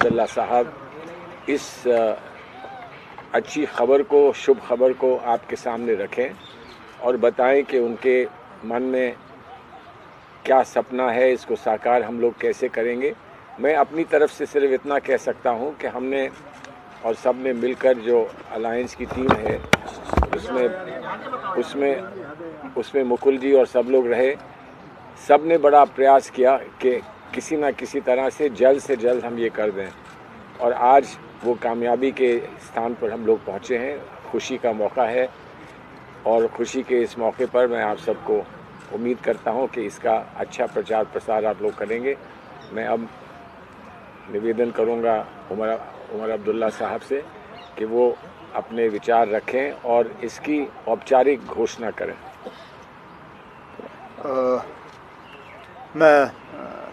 अब्दुल्ला साहब इस अच्छी खबर को, शुभ खबर को आपके सामने रखें और बताएं कि उनके मन में क्या सपना है, इसको साकार हम लोग कैसे करेंगे। मैं अपनी तरफ से सिर्फ इतना कह सकता हूं कि हमने और सब ने मिलकर जो अलायंस की टीम है उसमें मुकुल जी और सब लोग रहे, सब ने बड़ा प्रयास किया कि किसी ना किसी तरह से जल्द हम ये कर दें और आज वो कामयाबी के स्थान पर हम लोग पहुँचे हैं। खुशी का मौका है और खुशी के इस मौके पर मैं आप सबको उम्मीद करता हूं कि इसका अच्छा प्रचार प्रसार आप लोग करेंगे। मैं अब निवेदन करूंगा उमर अब्दुल्ला साहब से कि वो अपने विचार रखें और इसकी औपचारिक घोषणा करें। मैं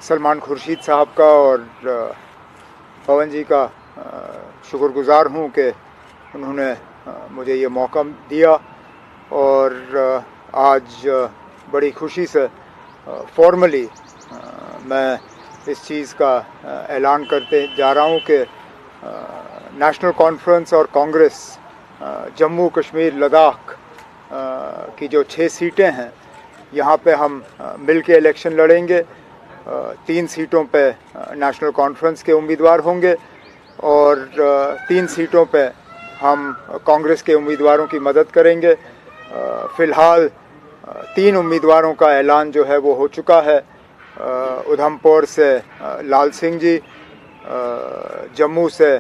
सलमान खुर्शीद साहब का और पवन जी का शुक्रगुजार हूं कि उन्होंने मुझे ये मौका दिया और आज बड़ी खुशी से फॉर्मली मैं इस चीज़ का ऐलान करते जा रहा हूं कि नेशनल कॉन्फ्रेंस और कांग्रेस जम्मू कश्मीर लद्दाख की जो 6 सीटें हैं, यहाँ पे हम मिल के इलेक्शन लड़ेंगे। 3 सीटों पे नेशनल कॉन्फ्रेंस के उम्मीदवार होंगे और 3 सीटों पे हम कांग्रेस के उम्मीदवारों की मदद करेंगे। फ़िलहाल 3 उम्मीदवारों का ऐलान जो है वो हो चुका है। उधमपुर से लाल सिंह जी, जम्मू से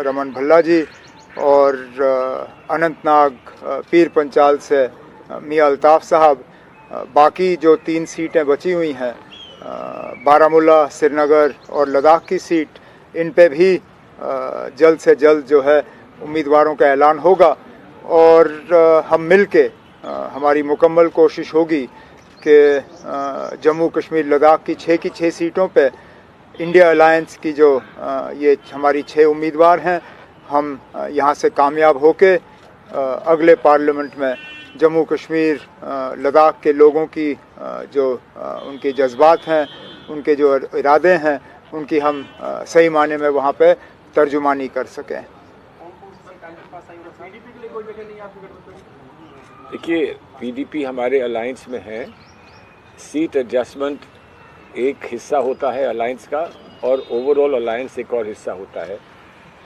रमन भल्ला जी और अनंतनाग पीर पंचाल से मियां अल्ताफ़ साहब। बाकी जो 3 सीटें बची हुई हैं, बारामूला, श्रीनगर और लद्दाख की सीट, इन पे भी जल्द से जल्द जो है उम्मीदवारों का ऐलान होगा और हम मिल के हमारी मुकम्मल कोशिश होगी कि जम्मू कश्मीर लद्दाख की 6 सीटों पे इंडिया अलायंस की जो ये हमारी 6 उम्मीदवार हैं, हम यहाँ से कामयाब होके अगले पार्लियामेंट में जम्मू कश्मीर लद्दाख के लोगों की जो उनके जज्बात हैं, उनके जो इरादे हैं, उनकी हम सही माने में वहाँ पे तर्जुमानी कर सकें। देखिए, पीडीपी हमारे अलायंस में है। सीट एडजस्टमेंट एक हिस्सा होता है अलायंस का और ओवरऑल अलायंस एक और हिस्सा होता है।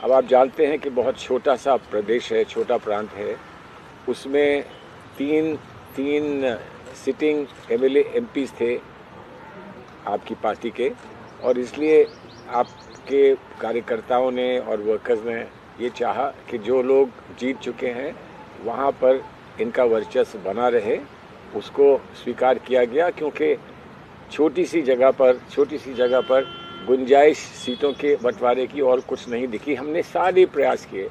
अब आप जानते हैं कि बहुत छोटा सा प्रदेश है, छोटा प्रांत है, उसमें तीन सिटिंग एमएलए एमपीज थे आपकी पार्टी के, और इसलिए आपके कार्यकर्ताओं ने और वर्कर्स ने ये चाहा कि जो लोग जीत चुके हैं वहाँ पर इनका वर्चस्व बना रहे। उसको स्वीकार किया गया क्योंकि छोटी सी जगह पर गुंजाइश सीटों के बंटवारे की और कुछ नहीं दिखी। हमने सारे प्रयास किए,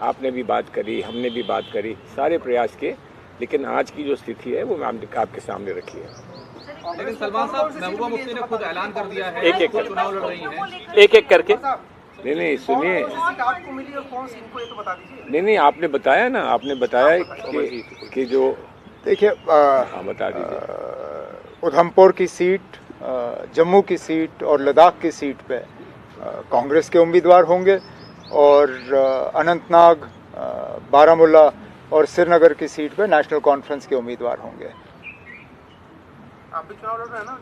आपने भी बात करी, हमने भी बात करी, सारे प्रयास किए, लेकिन आज की जो स्थिति है वो मैं आपके सामने रखी है। लेकिन सलमान साहब, महबूबा मुफ्ती ने खुद ऐलान कर दिया है एक चुनाव लड़ रही हैं। एक करके। नहीं सुनिए, नहीं आपने बताया ना, आपने बताया कि जो देखिए, बता दीजिए। उधमपुर की सीट, जम्मू की सीट और लद्दाख की सीट पे कांग्रेस के उम्मीदवार होंगे और अनंतनाग, बारामूला और श्रीनगर की सीट पे नेशनल कॉन्फ्रेंस के उम्मीदवार होंगे। आप भी चुनाव लड़ रहे हैं ना?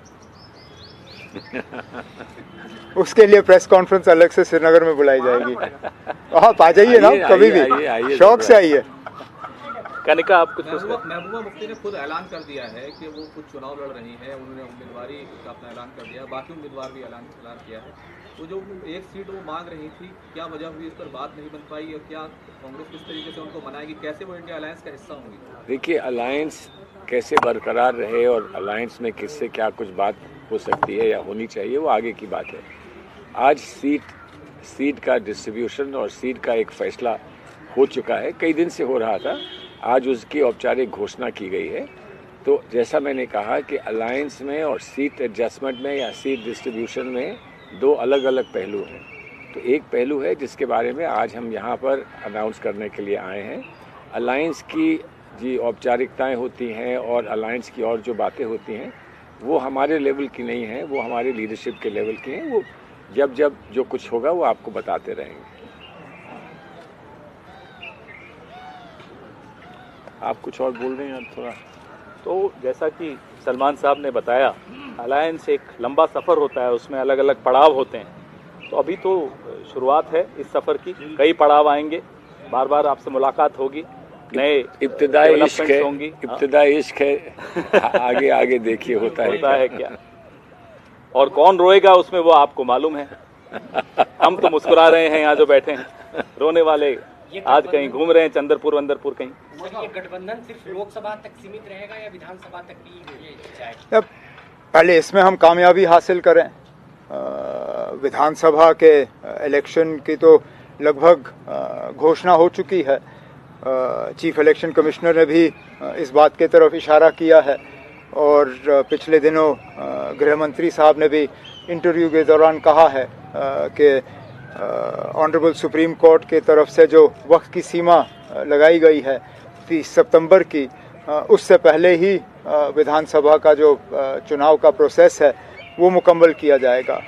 उसके लिए प्रेस कॉन्फ्रेंस अलग से श्रीनगर में बुलाई जाएगी। आप आ जाइए ना, कभी भी शौक से आइए। कनिका, आप कुछ महबूबा मुफ्ती ने खुद ऐलान कर दिया है कि वो खुद चुनाव लड़ रही हैं। उन्होंने उम्मीदवारी का अपना ऐलान कर दिया, बाकी उम्मीदवार भी ऐलान किया है। तो जो 1 सीट वो मांग रही थी, क्या वजह हुई, इस पर बात नहीं बन पाई, और क्या कांग्रेस किस तरीके से उनको मनाएगी, कैसे वो इंडिया अलायंस का हिस्सा होंगी? देखिए, अलायंस कैसे बरकरार रहे और अलायंस में किससे क्या कुछ बात हो सकती है या होनी चाहिए, वो आगे की बात है। आज सीट का डिस्ट्रीब्यूशन और सीट का एक फैसला हो चुका है, कई दिन से हो रहा था। आज उसकी औपचारिक घोषणा की गई है। तो जैसा मैंने कहा कि अलायंस में और सीट एडजस्टमेंट में या सीट डिस्ट्रीब्यूशन में 2 अलग अलग पहलू हैं। तो एक पहलू है जिसके बारे में आज हम यहाँ पर अनाउंस करने के लिए आए हैं। अलायंस की जी औपचारिकताएं होती हैं और अलायंस की और जो बातें होती हैं वो हमारे लेवल की नहीं हैं, वो हमारे लीडरशिप के लेवल की हैं। वो जब जब जो कुछ होगा वो आपको बताते रहेंगे। आप कुछ और बोल रहे हैं थोड़ा? तो जैसा कि सलमान साहब ने बताया, अलायंस एक लंबा सफ़र होता है, उसमें अलग अलग पड़ाव होते हैं। तो अभी तो शुरुआत है इस सफ़र की, कई पड़ाव आएंगे, बार बार आपसे मुलाकात होगी, नए इब्तिदाई इश्क है, होंगी। इब्तिदाई इश्क है, आगे आगे देखिए होता है क्या। और कौन रोएगा उसमें वो आपको मालूम है। हम तो मुस्कुरा रहे हैं यहाँ जो बैठे हैं, रोने वाले आज कहीं घूम रहे हैं, चंद्रपुर वंदरपुर कहीं। ये गठबंधन सिर्फ लोकसभा तक सीमित रहेगा या विधानसभा तक भी ये जाएगा? पहले इसमें हम कामयाबी हासिल करें। विधानसभा के इलेक्शन की तो लगभग घोषणा हो चुकी है। चीफ इलेक्शन कमिश्नर ने भी इस बात की तरफ इशारा किया है और पिछले दिनों गृह मंत्री साहब ने भी इंटरव्यू के दौरान कहा है कि ऑनरेबल सुप्रीम कोर्ट के तरफ से जो वक्त की सीमा लगाई गई है 30 सितंबर की, उससे पहले ही विधानसभा का जो चुनाव का प्रोसेस है वो मुकम्मल किया जाएगा।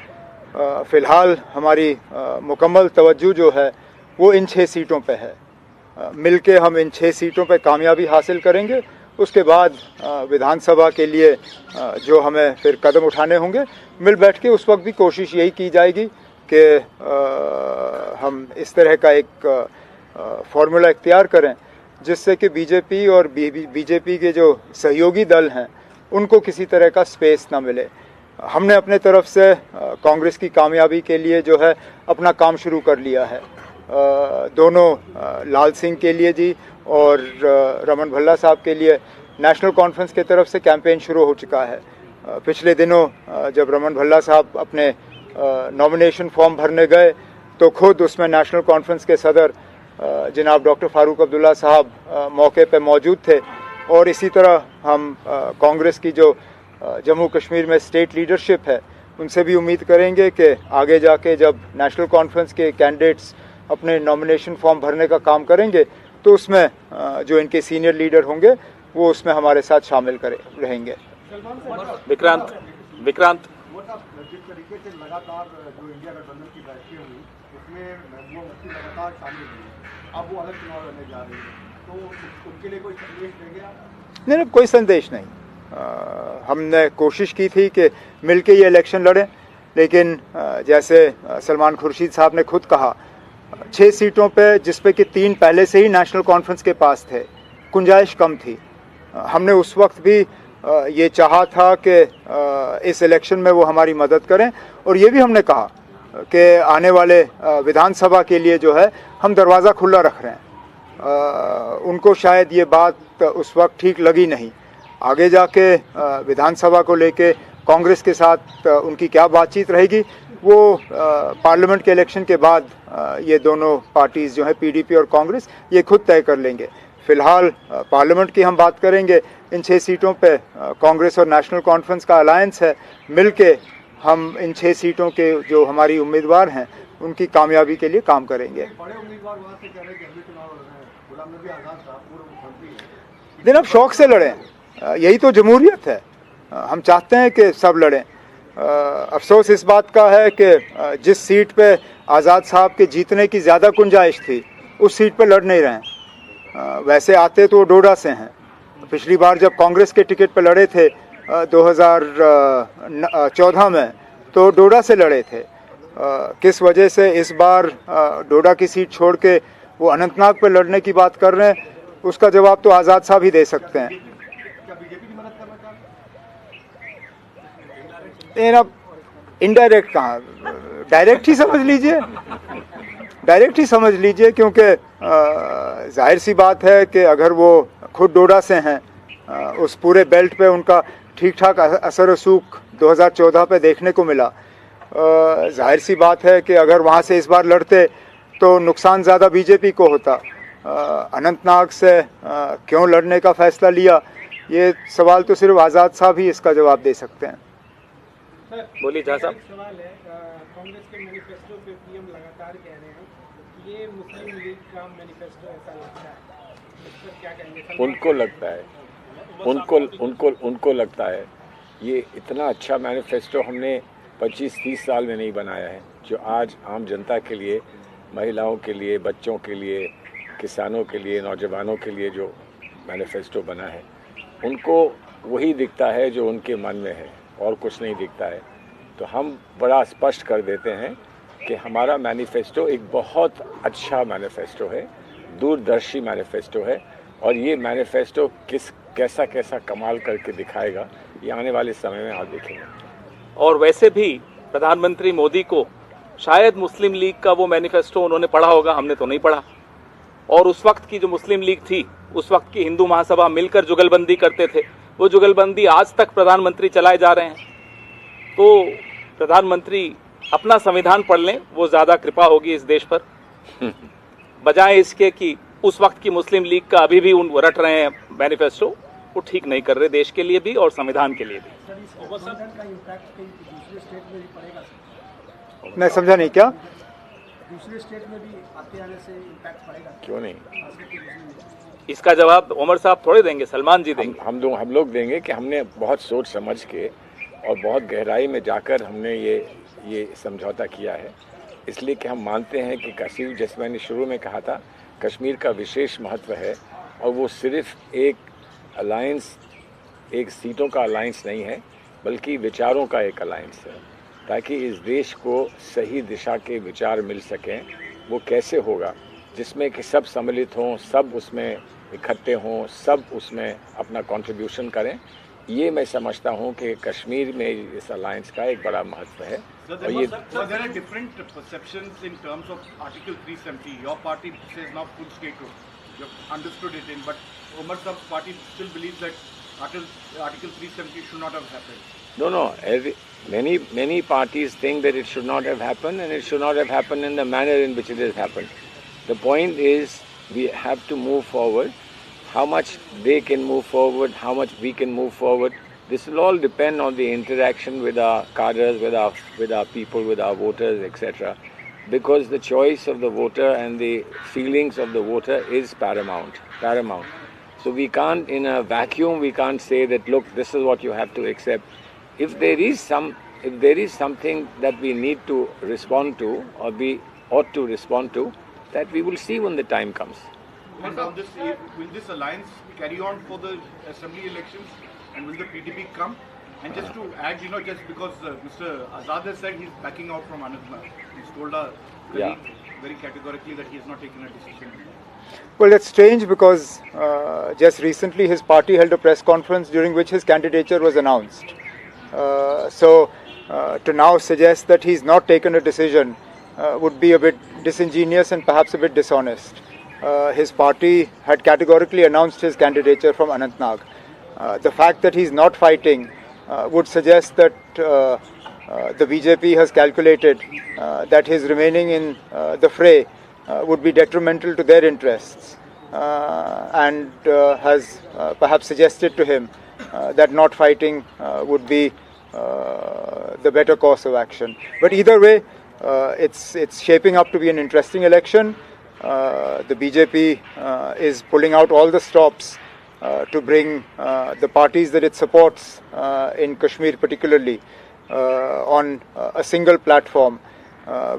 फ़िलहाल हमारी मुकम्मल तवज्जो जो है वो इन 6 सीटों पे है। मिलके हम इन 6 सीटों पे कामयाबी हासिल करेंगे। उसके बाद विधानसभा के लिए जो हमें फिर कदम उठाने होंगे, मिल बैठ के उस वक्त भी कोशिश यही की जाएगी कि हम इस तरह का एक फार्मूला इख्तियार करें जिससे कि बीजेपी और बीजेपी के जो सहयोगी दल हैं उनको किसी तरह का स्पेस ना मिले। हमने अपने तरफ से कांग्रेस की कामयाबी के लिए जो है अपना काम शुरू कर लिया है। दोनों लाल सिंह के लिए जी और रमन भल्ला साहब के लिए नेशनल कॉन्फ्रेंस की तरफ से कैंपेन शुरू हो चुका है। पिछले दिनों जब रमन भल्ला साहब अपने नॉमिनेशन फॉर्म भरने गए तो खुद उसमें नेशनल कॉन्फ्रेंस के सदर जनाब डॉक्टर फारूक अब्दुल्ला साहब मौके पे मौजूद थे। और इसी तरह हम कांग्रेस की जो जम्मू कश्मीर में स्टेट लीडरशिप है उनसे भी उम्मीद करेंगे कि आगे जाके जब नेशनल कॉन्फ्रेंस के कैंडिडेट्स अपने नॉमिनेशन फॉर्म भरने का काम करेंगे तो उसमें जो इनके सीनियर लीडर होंगे वो उसमें हमारे साथ शामिल रहेंगे। विक्रांत जिस तरीके से लगातार जो इंडिया गठबंधन की बैठकें हुई उसमें महबूबा मुफ्ती लगातार शामिल हुई, अब वो अलग चुनाव लड़ने जा रही है, तो उनके लिए कोई संदेश देंगे आप? नहीं, कोई संदेश नहीं। हमने कोशिश की थी कि मिलके ये इलेक्शन लड़ें, लेकिन जैसे सलमान खुर्शीद साहब ने खुद कहा 6 सीटों पे जिसपे कि 3 पहले से ही नेशनल कॉन्फ्रेंस के पास थे, गुंजाइश कम थी। हमने उस वक्त भी ये चाहा था कि इस इलेक्शन में वो हमारी मदद करें और ये भी हमने कहा कि आने वाले विधानसभा के लिए जो है हम दरवाज़ा खुला रख रहे हैं। उनको शायद ये बात उस वक्त ठीक लगी नहीं। आगे जाके विधानसभा को लेके कांग्रेस के साथ उनकी क्या बातचीत रहेगी वो पार्लियामेंट के इलेक्शन के बाद ये दोनों पार्टीज़ जो है पीडीपी और कांग्रेस ये खुद तय कर लेंगे। फ़िलहाल पार्लियामेंट की हम बात करेंगे। इन 6 सीटों पे कांग्रेस और नेशनल कॉन्फ्रेंस का अलायंस है, मिलके हम इन 6 सीटों के जो हमारी उम्मीदवार हैं उनकी कामयाबी के लिए काम करेंगे। बड़े उम्मीदवार वहाँ से कह रहे हैं कि हम भी चुनाव लड़ रहे हैं, गुलाम नबी आज़ाद साहब पूर्व मुख्यमंत्री हैं। दिन अब शौक से लड़ें, यही तो जमहूरियत है। हम चाहते हैं कि सब लड़ें। अफसोस इस बात का है कि जिस सीट पे आज़ाद साहब के जीतने की ज़्यादा गुंजाइश थी उस सीट पे लड़ नहीं रहे हैं। वैसे आते तो वो डोडा से हैं। पिछली बार जब कांग्रेस के टिकट पे लड़े थे 2014 में तो डोडा से लड़े थे। किस वजह से इस बार डोडा की सीट छोड़ के वो अनंतनाग पे लड़ने की बात कर रहे हैं, उसका जवाब तो आज़ाद साहब ही दे सकते हैं। क्या बीजेपी की मदद करना चाहते लेकिन अब इनडायरेक्ट कहाँ, डायरेक्ट ही समझ लीजिए, डायरेक्ट ही समझ लीजिए, क्योंकि जाहिर सी बात है कि अगर वो खुद डोडा से हैं, उस पूरे बेल्ट पे उनका ठीक ठाक असर रसूख 2014 पे देखने को मिला। जाहिर सी बात है कि अगर वहाँ से इस बार लड़ते तो नुकसान ज़्यादा बीजेपी को होता। अनंतनाग से क्यों लड़ने का फ़ैसला लिया, ये सवाल तो सिर्फ आज़ाद साहब ही इसका जवाब दे सकते हैं। बोलिए झा साहब। सवाल है, कांग्रेस के मैनिफेस्टो पे पीएम लगातार कह रहे हैं कि ये मुस्लिम लीग का मैनिफेस्टो ऐसा लगता है, इस पर क्या कहेंगे? उनको लगता है, उनको लगता है ये इतना अच्छा मैनिफेस्टो हमने 25-30 साल में नहीं बनाया है। जो आज आम जनता के लिए, महिलाओं के लिए, बच्चों के लिए, किसानों के लिए, नौजवानों के लिए जो मैनिफेस्टो बना है, उनको वही दिखता है जो उनके मन में है और कुछ नहीं दिखता है। तो हम बड़ा स्पष्ट कर देते हैं कि हमारा मैनिफेस्टो एक बहुत अच्छा मैनिफेस्टो है, दूरदर्शी मैनिफेस्टो है, और ये मैनिफेस्टो कैसा कैसा कमाल करके दिखाएगा ये आने वाले समय में आप देखेंगे। और वैसे भी प्रधानमंत्री मोदी को शायद मुस्लिम लीग का वो मैनिफेस्टो उन्होंने पढ़ा होगा, हमने तो नहीं पढ़ा। और उस वक्त की जो मुस्लिम लीग थी, उस वक्त की हिंदू महासभा मिलकर जुगलबंदी करते थे, वो जुगलबंदी आज तक प्रधानमंत्री चलाए जा रहे हैं। तो प्रधानमंत्री अपना संविधान पढ़ लें, वो ज्यादा कृपा होगी इस देश पर, बजाय इसके कि उस वक्त की मुस्लिम लीग का अभी भी उन रट रहे हैं मैनिफेस्टो, वो ठीक नहीं कर रहे देश के लिए भी और संविधान के लिए भी। मैं समझा नहीं, क्या दूसरे स्टेट में भी आते आने से इम्पैक्ट पड़ेगा? क्यों नहीं, इसका जवाब उमर साहब थोड़े देंगे, सलमान जी देंगे। हम लोग देंगे कि हमने बहुत सोच समझ के और बहुत गहराई में जाकर हमने ये समझौता किया है, इसलिए कि हम मानते हैं कि कश्मीर, जैसे मैंने शुरू में कहा था, कश्मीर का विशेष महत्व है और वो सिर्फ एक अलायंस, एक सीटों का अलायंस नहीं है, बल्कि विचारों का एक अलायंस है, ताकि इस देश को सही दिशा के विचार मिल सकें। वो कैसे होगा, जिसमें कि सब सम्मिलित हों, सब उसमें इकट्ठे हों, सब उसमें अपना कंट्रीब्यूशन करें। ये मैं समझता हूँ कि कश्मीर में इस अलायंस का एक बड़ा महत्व है। और ये there are different perceptions in terms of Article 370. Your party says now full statehood. You have understood it in, but Umar Sab's party still believes that Article 370 should not have happened. No. Many parties think that it should not have happened, and it should not have happened in the manner in which it has happened. The point is, we have to move forward. How much they can move forward, how much we can move forward, this will all depend on the interaction with our cadres, with our people, with our voters, etc. Because the choice of the voter and the feelings of the voter is paramount. So we can't, in a vacuum, we can't say that, look, this is what you have to accept. If there is something that we need to respond to, or we ought to respond to, that we will see when the time comes. And on this, will this alliance carry on for the assembly elections, and will the PDP come? And just to add, just because Mr. Azad has said he's backing out from Anantnag, he's told our colleague very categorically that he has not taken a decision. Well, that's strange because just recently his party held a press conference during which his candidature was announced. So to now suggest that he's not taken a decision would be a bit disingenuous and perhaps a bit dishonest. His party had categorically announced his candidature from Anantnag. The fact that he's not fighting would suggest that the BJP has calculated that his remaining in the fray would be detrimental to their interests, and has perhaps suggested to him that not fighting would be the better course of action. But either way, it's shaping up to be an interesting election. The BJP is pulling out all the stops to bring the parties that it supports in Kashmir particularly on a single platform.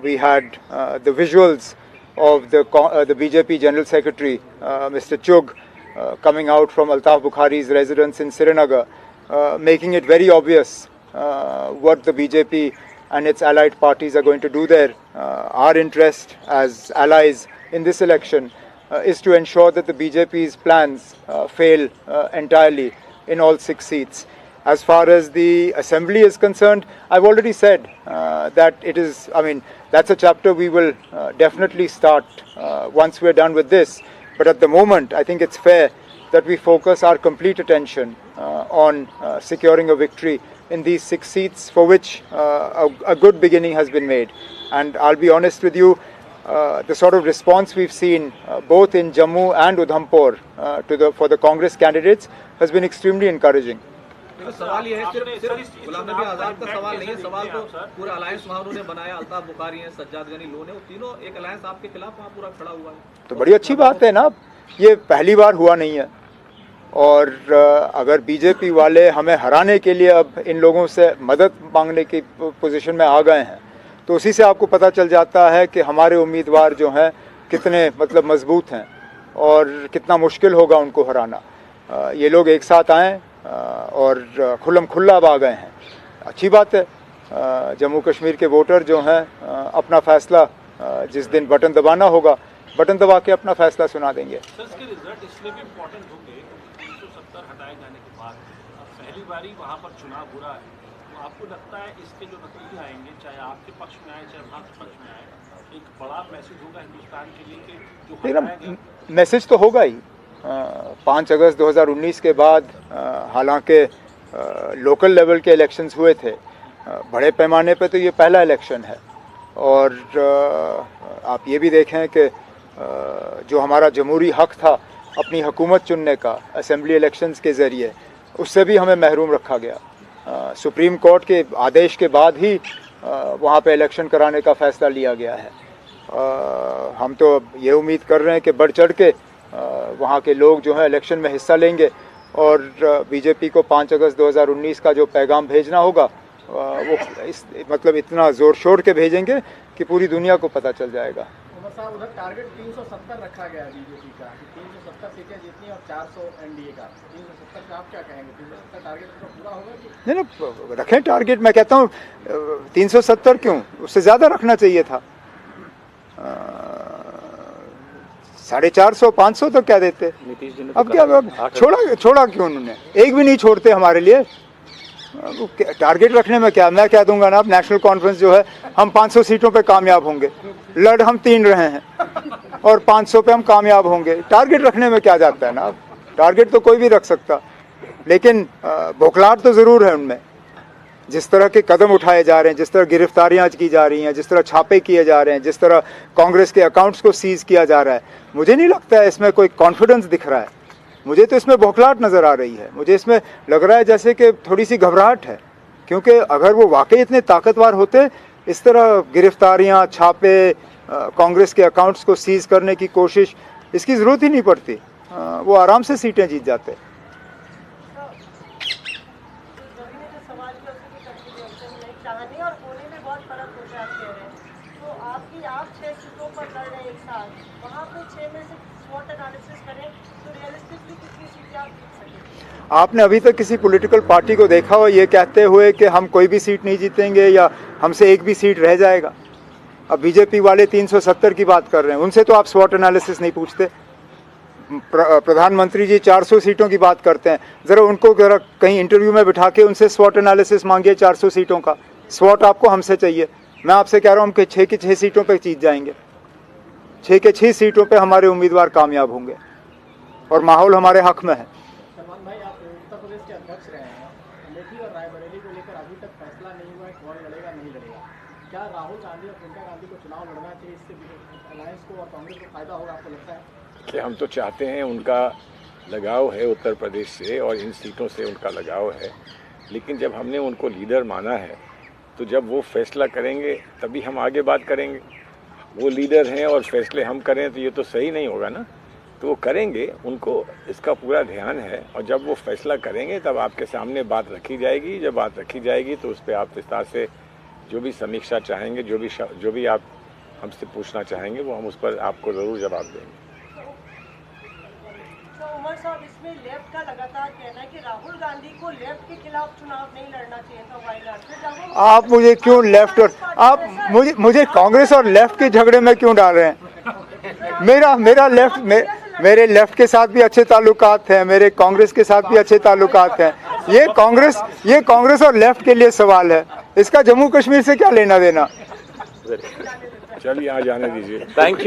We had the visuals of the BJP General Secretary, Mr. Chugh, coming out from Altaf Bukhari's residence in Srinagar, making it very obvious what the BJP and its allied parties are going to do there. Our interest as allies in this election is to ensure that the BJP's plans fail entirely in all 6 seats. As far as the assembly is concerned, I've already said that it is, that's a chapter we will definitely start once we're done with this. But at the moment, I think it's fair that we focus our complete attention on securing a victory in these 6 seats, for which a good beginning has been made. And I'll be honest with you, the sort of response we've seen both in Jammu and Udhampur for the Congress candidates has been extremely encouraging. सवाल ये है, सिर्फ गुलाम नबी आजाद का सवाल नहीं है, सवाल तो पूरा अलायंस वहाँ उन्होंने बनाया, अल्ताफ बुखारी हैं, सज्जाद गनी लोन है, वो तीनों एक अलायंस आपके खिलाफ वहाँ पूरा खड़ा हुआ है। तो बड़ी अच्छी बात है ना, ये पहली बार हुआ नहीं है। और अगर बीजेपी वाले हमें हराने के लिए अब इन लोगों से मदद मांगने की पोजीशन में आ गए हैं, तो उसी से आपको पता चल जाता है कि हमारे उम्मीदवार जो हैं कितने मतलब मजबूत हैं और कितना मुश्किल होगा उनको हराना। ये लोग एक साथ आए और खुल्लम खुल्ला आ गए हैं, अच्छी बात है। जम्मू कश्मीर के वोटर जो हैं अपना फैसला जिस दिन बटन दबाना होगा, बटन दबा के अपना फैसला सुना देंगे। सर, इसके रिजल्ट इसलिए भी इम्पोर्टेंट होंगे 370 हटाए जाने के बाद अब पहली बारी वहाँ पर चुनाव हो रहा है, तो आपको लगता है इसके जो नतीजे आएंगे, चाहे आपके पक्ष में आए चाहे वहाँ के पक्ष में आए, एक बड़ा मैसेज होगा हिंदुस्तान के लिए कि जो हटाया गया? मैसेज तो होगा ही। 5 अगस्त 2019 के बाद हालांकि लोकल लेवल के इलेक्शंस हुए थे, बड़े पैमाने पे तो ये पहला इलेक्शन है। और आप ये भी देखें कि जो हमारा जमहूरी हक था अपनी हुकूमत चुनने का असेंबली इलेक्शंस के ज़रिए, उससे भी हमें महरूम रखा गया। सुप्रीम कोर्ट के आदेश के बाद ही वहाँ पे इलेक्शन कराने का फ़ैसला लिया गया है। हम तो ये उम्मीद कर रहे हैं कि बढ़ चढ़ के वहाँ के लोग जो हैं इलेक्शन में हिस्सा लेंगे और बीजेपी को 5 अगस्त 2019 का जो पैगाम भेजना होगा वो मतलब इतना ज़ोर शोर के भेजेंगे कि पूरी दुनिया को पता चल जाएगा। उमर साहब, उधर टारगेट 370 रखा गया है बीजेपी का, 370 सीटें जीतनी और 400 एनडीए का। 370 का आप क्या कहेंगे? 370 टारगेट तो पूरा होगा कि नहीं? रखें टारगेट। मैं कहता हूँ 370 क्यों, उससे ज़्यादा रखना चाहिए था। 450 500 तो क्या देते। अब क्या छोड़ा क्यों उन्होंने? एक भी नहीं छोड़ते हमारे लिए। टारगेट रखने में क्या, मैं कह दूंगा ना, अब नेशनल कॉन्फ्रेंस जो है हम 500 सीटों पे कामयाब होंगे, लड़ हम 3 रहे हैं और 500 पे हम कामयाब होंगे। टारगेट रखने में क्या जाता है ना, टारगेट तो कोई भी रख सकता, लेकिन बौखलाहट तो ज़रूर है उनमें। जिस तरह के कदम उठाए जा रहे हैं, जिस तरह गिरफ्तारियां की जा रही हैं, जिस तरह छापे किए जा रहे हैं, जिस तरह कांग्रेस के अकाउंट्स को सीज किया जा रहा है, मुझे नहीं लगता है इसमें कोई कॉन्फिडेंस दिख रहा है। मुझे तो इसमें बौखलाहट नज़र आ रही है। मुझे इसमें लग रहा है जैसे कि थोड़ी सी घबराहट है, क्योंकि अगर वो वाकई इतने ताकतवर होते, इस तरह गिरफ्तारियां, छापे, कांग्रेस के अकाउंट्स को सीज करने की कोशिश, इसकी ज़रूरत ही नहीं पड़ती। वो आराम से सीटें जीत जाते। आपने अभी तक किसी पॉलिटिकल पार्टी को देखा हो ये कहते हुए कि हम कोई भी सीट नहीं जीतेंगे या हमसे एक भी सीट रह जाएगा? अब बीजेपी वाले 370 की बात कर रहे हैं, उनसे तो आप स्वॉट एनालिसिस नहीं पूछते। प्रधानमंत्री जी 400 सीटों की बात करते हैं, ज़रा उनको ज़रा कहीं इंटरव्यू में बिठा के उनसे स्वॉट एनालिसिस मांगिए 400 सीटों का। स्वॉट आपको हमसे चाहिए। मैं आपसे कह रहा हूँ हम कि 6 की 6 सीटों पर जीत जाएंगे। 6 के 6 सीटों पर हमारे उम्मीदवार कामयाब होंगे और माहौल हमारे हक में है। भाई, आप उत्तर प्रदेश के अध्यक्ष रहे हैं, अमेठी और रायबरेली को लेकर अभी तक फैसला नहीं हुआ है कौन लड़ेगा नहीं लड़ेगा। क्या राहुल गांधी और प्रियंका गांधी को चुनाव लड़ना चाहिए? इससे अलायंस को और कांग्रेस को फायदा होगा, आपको लगता है? कि हम तो चाहते हैं, उनका लगाव है उत्तर प्रदेश से और इन सीटों से उनका लगाव है, लेकिन जब हमने उनको लीडर माना है तो जब वो फैसला करेंगे तभी हम आगे बात करेंगे। वो लीडर हैं और फैसले हम करें तो ये तो सही नहीं होगा ना। तो वो करेंगे, उनको इसका पूरा ध्यान है, और जब वो फैसला करेंगे तब आपके सामने बात रखी जाएगी। जब बात रखी जाएगी तो उस पर आप विस्तार से जो भी समीक्षा चाहेंगे, जो भी आप हमसे पूछना चाहेंगे, वो हम उस पर आपको ज़रूर जवाब देंगे। तो उमर साहब, इसमें लेफ्ट का लगातार कहना है कि राहुल गांधी को लेफ्ट के खिलाफ चुनाव नहीं लड़ना चाहिए था। आप मुझे क्यों लेफ्ट और आप मुझे कांग्रेस और लेफ्ट के झगड़े में क्यों डाल रहे हैं? मेरे लेफ्ट के साथ भी अच्छे ताल्लुकात हैं, मेरे कांग्रेस के साथ भी अच्छे ताल्लुकात हैं। ये कांग्रेस और लेफ्ट के लिए सवाल है, इसका जम्मू कश्मीर से क्या लेना देना। चलिए, यहाँ जाने दीजिए। Thank you.